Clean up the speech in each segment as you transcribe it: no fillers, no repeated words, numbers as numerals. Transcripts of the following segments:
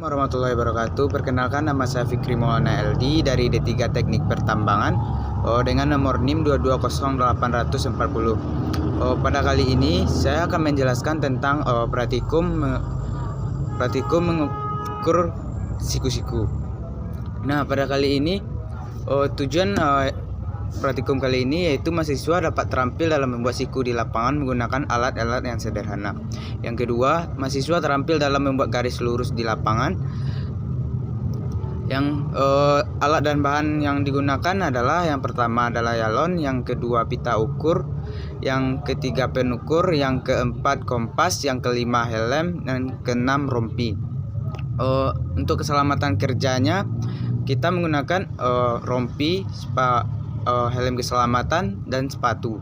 Warahmatullahi wabarakatuh. Perkenalkan, nama saya Fikri Maulana LD dari D3 Teknik Pertambangan dengan nomor NIM 2200840. Pada kali ini saya akan menjelaskan tentang praktikum mengukur siku-siku. Nah, pada kali ini tujuan praktikum kali ini yaitu mahasiswa dapat terampil dalam membuat siku di lapangan menggunakan alat-alat yang sederhana. Yang kedua, mahasiswa terampil dalam membuat garis lurus di lapangan. Yang alat dan bahan yang digunakan adalah, yang pertama adalah yalon, yang kedua pita ukur, yang ketiga pen ukur, yang keempat kompas, yang kelima helm, dan keenam rompi. Untuk keselamatan kerjanya kita menggunakan rompi, helm keselamatan, dan sepatu.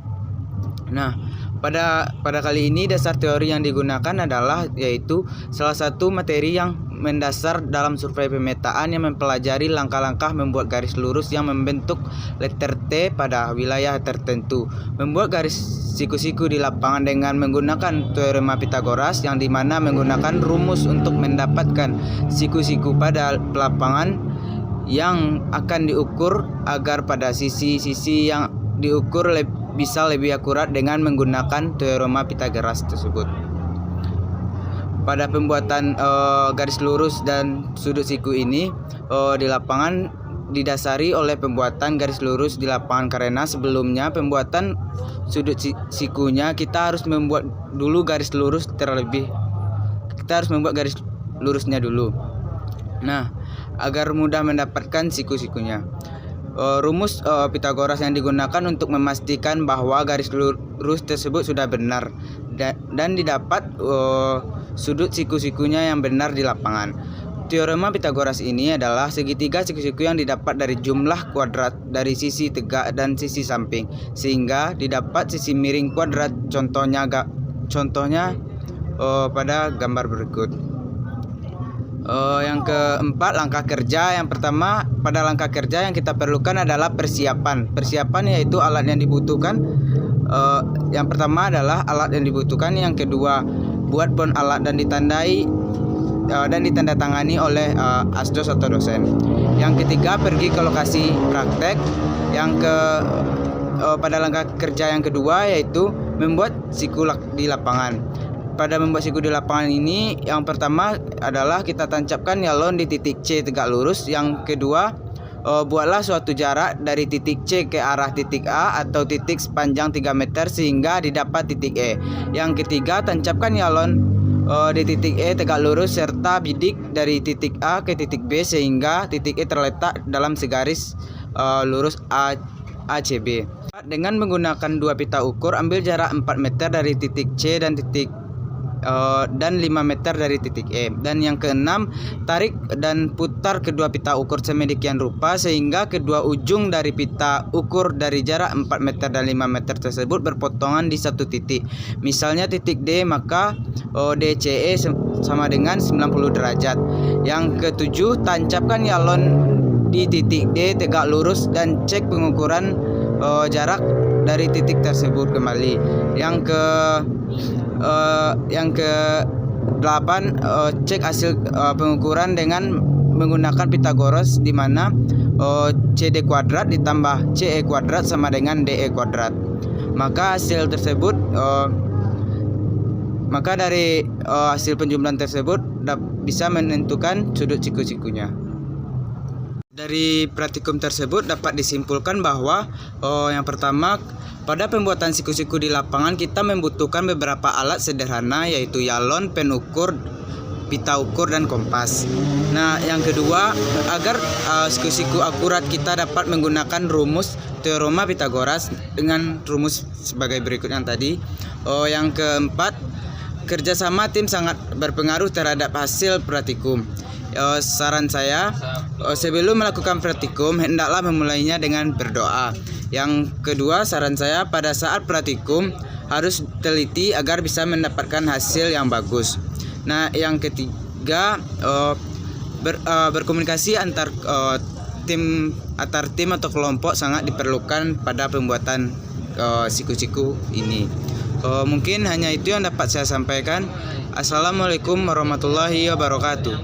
Nah, pada kali ini dasar teori yang digunakan adalah yaitu salah satu materi yang mendasar dalam survei pemetaan yang mempelajari langkah-langkah membuat garis lurus yang membentuk letter T pada wilayah tertentu. Membuat garis siku-siku di lapangan dengan menggunakan teorema Pythagoras, yang dimana menggunakan rumus untuk mendapatkan siku-siku pada lapangan yang akan diukur agar pada sisi-sisi yang diukur bisa lebih akurat dengan menggunakan teorema Pythagoras tersebut. Pada pembuatan garis lurus dan sudut siku ini di lapangan didasari oleh pembuatan garis lurus di lapangan, karena sebelumnya pembuatan sudut sikunya kita harus membuat dulu garis lurus kita harus membuat garis lurusnya dulu. Nah, agar mudah mendapatkan siku-sikunya, rumus Pythagoras yang digunakan untuk memastikan bahwa garis lurus tersebut sudah benar dan didapat sudut siku-sikunya yang benar di lapangan. Teorema Pythagoras ini adalah segitiga siku-siku yang didapat dari jumlah kuadrat dari sisi tegak dan sisi samping, sehingga didapat sisi miring kuadrat. Contohnya pada gambar berikut. Yang keempat, langkah kerja. Yang pertama, pada langkah kerja yang kita perlukan adalah persiapan. Persiapan yaitu alat yang dibutuhkan. Yang pertama adalah alat yang dibutuhkan. Yang kedua, buat pon alat dan ditandatangani oleh asdos atau dosen. Yang ketiga, pergi ke lokasi praktek. Pada langkah kerja yang kedua yaitu membuat siku di lapangan. Pada membuat siku di lapangan ini, yang pertama adalah kita tancapkan yalon di titik C tegak lurus. Yang kedua, buatlah suatu jarak dari titik C ke arah titik A atau titik sepanjang 3 meter sehingga didapat titik E. Yang ketiga, tancapkan yalon di titik E tegak lurus serta bidik dari titik A ke titik B sehingga titik E terletak dalam segaris lurus ACB. Dengan menggunakan dua pita ukur, ambil jarak 4 meter dari titik C dan 5 meter dari titik E. Dan yang keenam, tarik dan putar kedua pita ukur sedemikian rupa sehingga kedua ujung dari pita ukur dari jarak 4 meter dan 5 meter tersebut berpotongan di satu titik. Misalnya titik D, maka DCE sama dengan 90 derajat. Yang ketujuh, tancapkan yalon di titik D tegak lurus dan cek pengukuran jarak dari titik tersebut kembali. Yang ke-8, cek hasil pengukuran dengan menggunakan Pythagoras, di mana CD kuadrat ditambah CE kuadrat sama dengan DE kuadrat. Maka dari hasil penjumlahan tersebut bisa menentukan sudut siku-sikunya. Dari praktikum tersebut dapat disimpulkan bahwa yang pertama, pada pembuatan siku-siku di lapangan kita membutuhkan beberapa alat sederhana yaitu yalon, pen ukur, pita ukur, dan kompas. Nah, yang kedua, agar siku-siku akurat kita dapat menggunakan rumus teorema Pythagoras dengan rumus sebagai berikut yang tadi. Yang keempat, kerjasama tim sangat berpengaruh terhadap hasil praktikum. Saran saya, sebelum melakukan praktikum hendaklah memulainya dengan berdoa. Yang kedua, saran saya, pada saat praktikum harus teliti agar bisa mendapatkan hasil yang bagus. Nah, yang ketiga, berkomunikasi antar tim atau kelompok sangat diperlukan pada pembuatan siku-siku ini. Mungkin hanya itu yang dapat saya sampaikan. Assalamualaikum warahmatullahi wabarakatuh.